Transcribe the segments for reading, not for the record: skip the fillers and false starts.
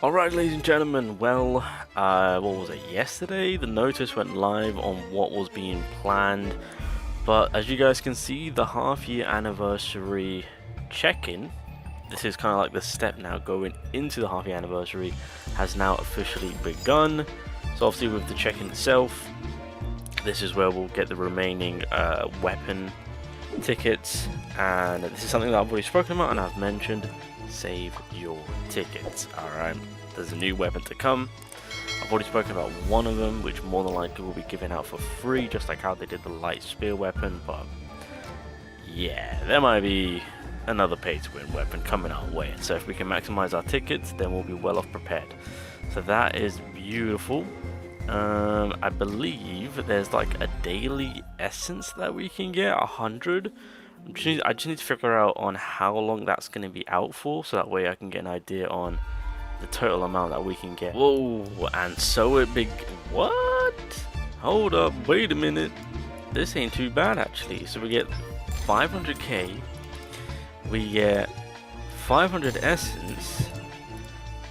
Alright, ladies and gentlemen, well, what was it, yesterday? The notice went live on what was being planned, but as you guys can see, the half-year anniversary check-in, this is kind of like the step now going into the half-year anniversary, has now officially begun. So obviously with the check-in itself, this is where we'll get the remaining weapon tickets, and this is something that I've already spoken about and I've mentioned. Save your tickets. Alright, there's a new weapon to come. I've already spoken about one of them, which more than likely will be given out for free, just like how they did the light spear weapon. But yeah, there might be another pay to win weapon coming our way, so if we can maximize our tickets, then we'll be well off prepared. So that is beautiful. I believe there's like a daily essence that we can get, 100. I just need to figure out on how long that's going to be out for, so that way I can get an idea on the total amount that we can get. Whoa, and so it big. What? Hold up, wait a minute. This ain't too bad actually. So we get 500k, we get 500 essence,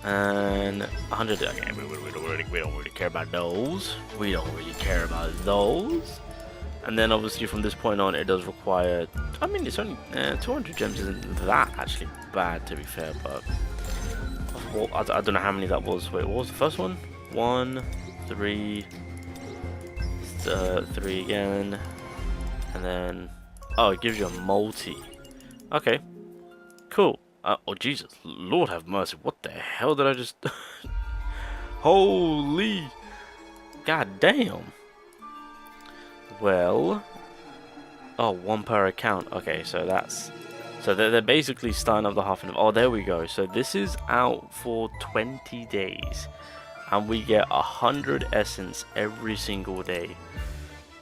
and 100. Okay, we don't really care about those. We don't really care about those. And then obviously from this point on, it does require, I mean, it's only 200 gems isn't that actually bad, to be fair, but well, I don't know how many that was. Wait, what was the first one? 1, 3, 3 again, and then, oh, it gives you a multi. Okay, cool. Oh Jesus, Lord have mercy, what the hell did I just holy god damn. Well, oh, 1 per account. Okay, so that's, so they're basically starting up the half. Oh, there we go. So this is out for 20 days, and we get 100 essence every single day.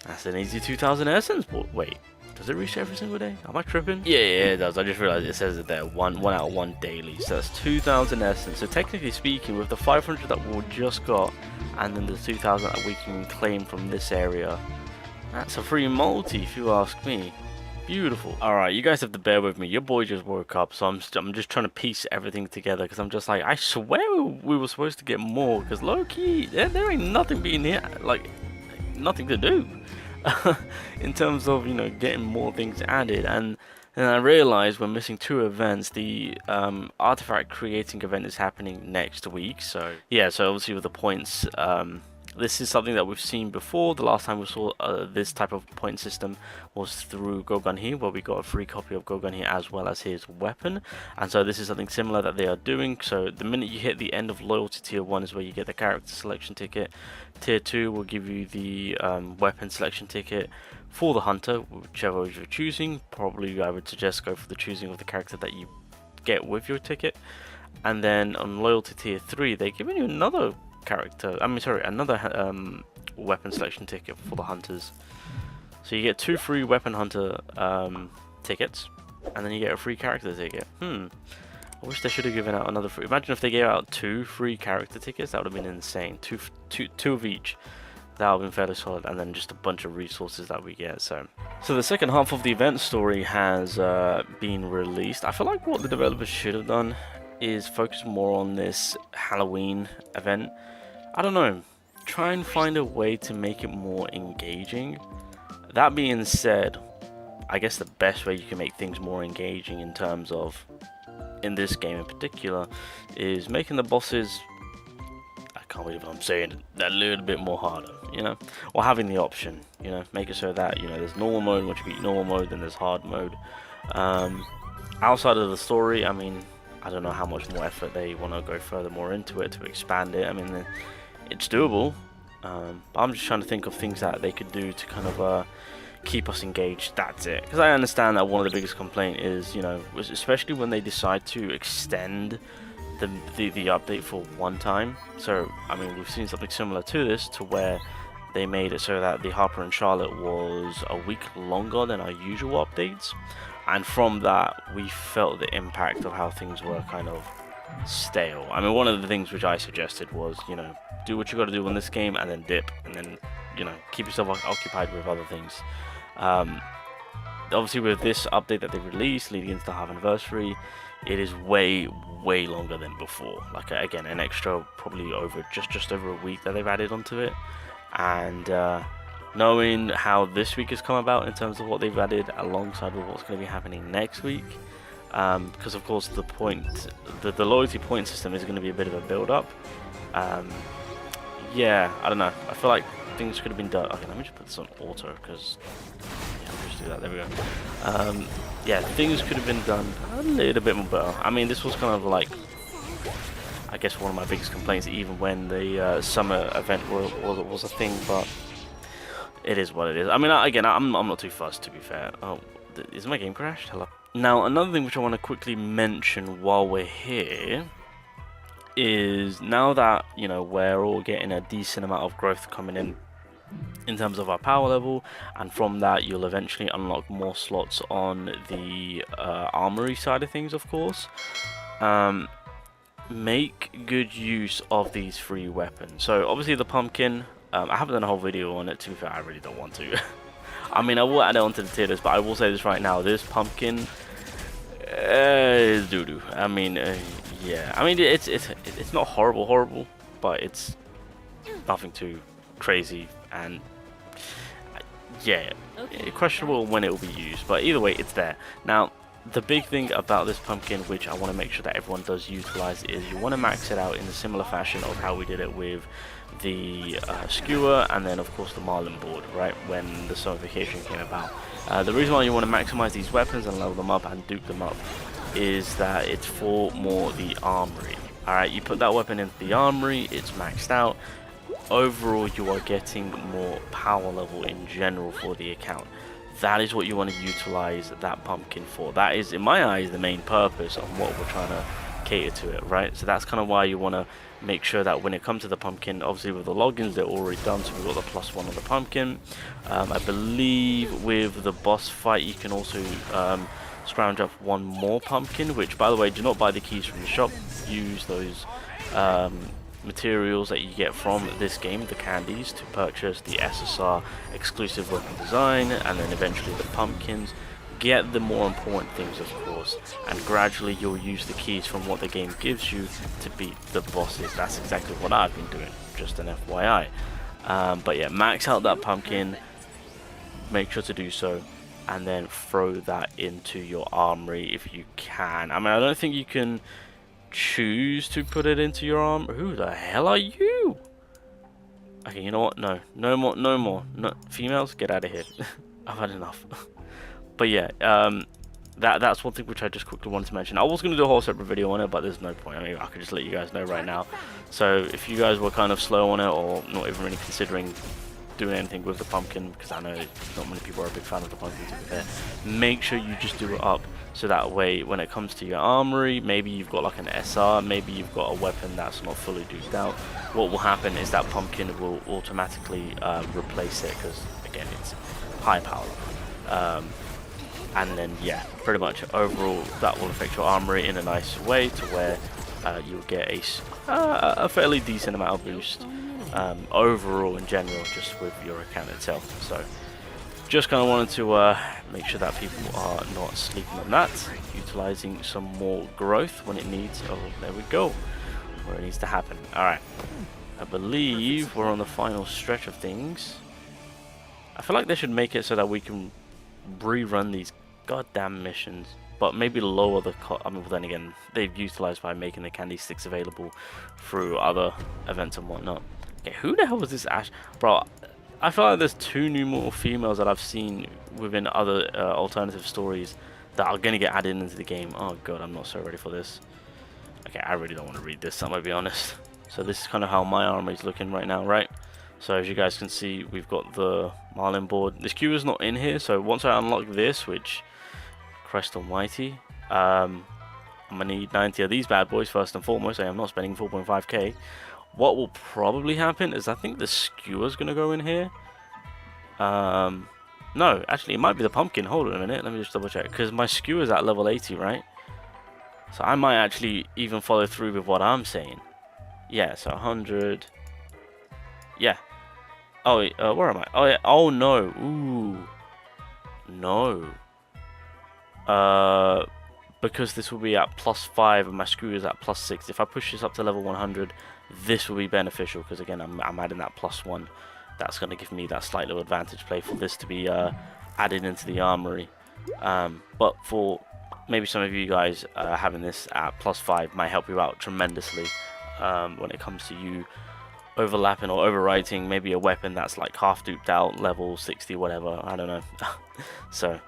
That's an easy 2,000 essence. But wait, does it reach every single day? Am I tripping? Yeah, it does. I just realized it says it there. One out of 1 daily. So that's 2,000 essence. So technically speaking, with the 500 that we just got, and then the 2,000 that we can claim from this area, that's a free multi, if you ask me. Beautiful. Alright, you guys have to bear with me. Your boy just woke up, so I'm just trying to piece everything together, because I'm just like, I swear we were supposed to get more, because low-key, there ain't nothing being here, like, nothing to do. In terms of, you know, getting more things added, and I realized we're missing 2 events. The artifact creating event is happening next week, so yeah, so obviously with the points, this is something that we've seen before. The last time we saw this type of point system was through Gogunhi, where we got a free copy of Gogunhi as well as his weapon. And so this is something similar that they are doing. So the minute you hit the end of loyalty tier 1 is where you get the character selection ticket. Tier 2 will give you the weapon selection ticket for the hunter, whichever you're choosing. Probably I would suggest go for the choosing of the character that you get with your ticket. And then on loyalty tier 3, they're giving you another character, another weapon selection ticket for the hunters. So you get 2 free weapon hunter tickets, and then you get a free character ticket. I wish they should have given out another free. Imagine if they gave out 2 free character tickets. That would have been insane. Two of each. That would have been fairly solid, and then just a bunch of resources that we get. So the second half of the event story has been released. I feel like what the developers should have done is focus more on this Halloween event. I don't know, try and find a way to make it more engaging. That being said, I guess the best way you can make things more engaging in terms of, in this game in particular, is making the bosses, I can't believe what I'm saying, a little bit more harder, you know, or having the option, you know, make it so that, you know, there's normal mode. Once you beat normal mode, then there's hard mode. Outside of the story, I mean, I don't know how much more effort they want to go further more into it to expand it. I mean, it's doable. But I'm just trying to think of things that they could do to kind of keep us engaged. That's it. Because I understand that one of the biggest complaints is, you know, especially when they decide to extend the update for one time. So, I mean, we've seen something similar to this, to where they made it so that the Harper and Charlotte was a week longer than our usual updates. And from that, we felt the impact of how things were kind of stale. I mean, one of the things which I suggested was, you know, do what you got to do in this game and then dip, and then, you know, keep yourself occupied with other things. Obviously, with this update that they released leading into the half anniversary, it is way longer than before. Like again, an extra probably over just over a week that they've added onto it. And knowing how this week has come about in terms of what they've added alongside with what's going to be happening next week, because of course the loyalty point system is going to be a bit of a build up. Yeah, I don't know, I feel like things could have been done. Okay, let me just put this on auto, because yeah, I'll just do that. There we go. Yeah, things could have been done a little bit more better. I mean, this was kind of like, I guess, one of my biggest complaints, even when the summer event was a thing, but it is what it is. I mean, again, I'm not too fussed, to be fair. Oh, is my game crashed? Hello. Now, another thing which I want to quickly mention while we're here is, now that, you know, we're all getting a decent amount of growth coming in terms of our power level, and from that you'll eventually unlock more slots on the armory side of things, of course. Make good use of these free weapons. So obviously the pumpkin, I haven't done a whole video on it, to be fair. I really don't want to. I mean, I will add it onto the tier list, but I will say this right now, this pumpkin is doo-doo. I mean, yeah, I mean, it's not horrible, but it's nothing too crazy, and yeah, questionable when it will be used, but either way, it's there. Now, the big thing about this pumpkin, which I want to make sure that everyone does utilize, is you want to max it out in a similar fashion of how we did it with the skewer, and then of course the marlin board, right, when the zombification came about. The reason why you want to maximize these weapons and level them up and dupe them up is that it's for more the armory. Alright, you put that weapon into the armory, it's maxed out. Overall, you are getting more power level in general for the account. That is what you want to utilize that pumpkin for. That is, in my eyes, the main purpose of what we're trying to cater to it, right? So that's kind of why you want to make sure that when it comes to the pumpkin, obviously with the logins, they're already done, so we've got the +1 on the pumpkin. I believe with the boss fight, you can also scrounge up one more pumpkin, which, by the way, do not buy the keys from the shop. Use those materials that you get from this game, the candies, to purchase the SSR exclusive weapon design, and then eventually the pumpkins. Get the more important things, of course, and gradually you'll use the keys from what the game gives you to beat the bosses. That's exactly what I've been doing, just an FYI. But yeah, max out that pumpkin, make sure to do so, and then throw that into your armory if you can. I mean, I don't think you can choose to put it into your arm. Who the hell are you? Okay, you know what? No more. No, females, get out of here. I've had enough. But yeah, that's one thing which I just quickly wanted to mention. I was going to do a whole separate video on it, but there's no point. I mean, I could just let you guys know right now. So if you guys were kind of slow on it, or not even really considering doing anything with the pumpkin, because I know not many people are a big fan of the pumpkin, to be fair, make sure you just do it up, so that way when it comes to your armory, maybe you've got like an SR, maybe you've got a weapon that's not fully duped out. What will happen is that pumpkin will automatically replace it, because again, it's high power. And then yeah, pretty much overall that will affect your armory in a nice way, to where you'll get a fairly decent amount of boost overall in general, just with your account itself. So just kind of wanted to make sure that people are not sleeping on that, utilizing some more growth when it needs. Oh, there we go, where it needs to happen. Alright, I believe we're on the final stretch of things. I feel like they should make it so that we can rerun these goddamn missions, but maybe lower the I mean, then again, they've utilized by making the candy sticks available through other events and whatnot. Okay, who the hell was this Ash? Bro, I feel like there's two new mortal females that I've seen within other alternative stories that are going to get added into the game. Oh god, I'm not so ready for this. Okay, I really don't want to read this, I'm going to be honest. So this is kind of how my army is looking right now, right? So as you guys can see, we've got the marlin board. The skewer's not in here, so once I unlock this, which, Christ almighty, I'm going to need 90 of these bad boys first and foremost. I am not spending 4.5k. What will probably happen is I think the skewer's going to go in here. No, actually it might be the pumpkin. Hold on a minute, let me just double check, because my skewer's at level 80, right? So I might actually even follow through with what I'm saying. Yeah, so 100. Yeah. Oh, where am I? Oh, yeah. Oh, no. Ooh. No. because this will be at +5 and my screw is at +6, if I push this up to level 100, this will be beneficial because again I'm adding that +1. That's going to give me that slight little advantage play for this to be added into the armory. But for maybe some of you guys, having this at +5 might help you out tremendously when it comes to you overlapping or overwriting maybe a weapon that's like half duped out, level 60, whatever, I don't know. So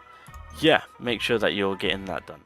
yeah, make sure that you're getting that done.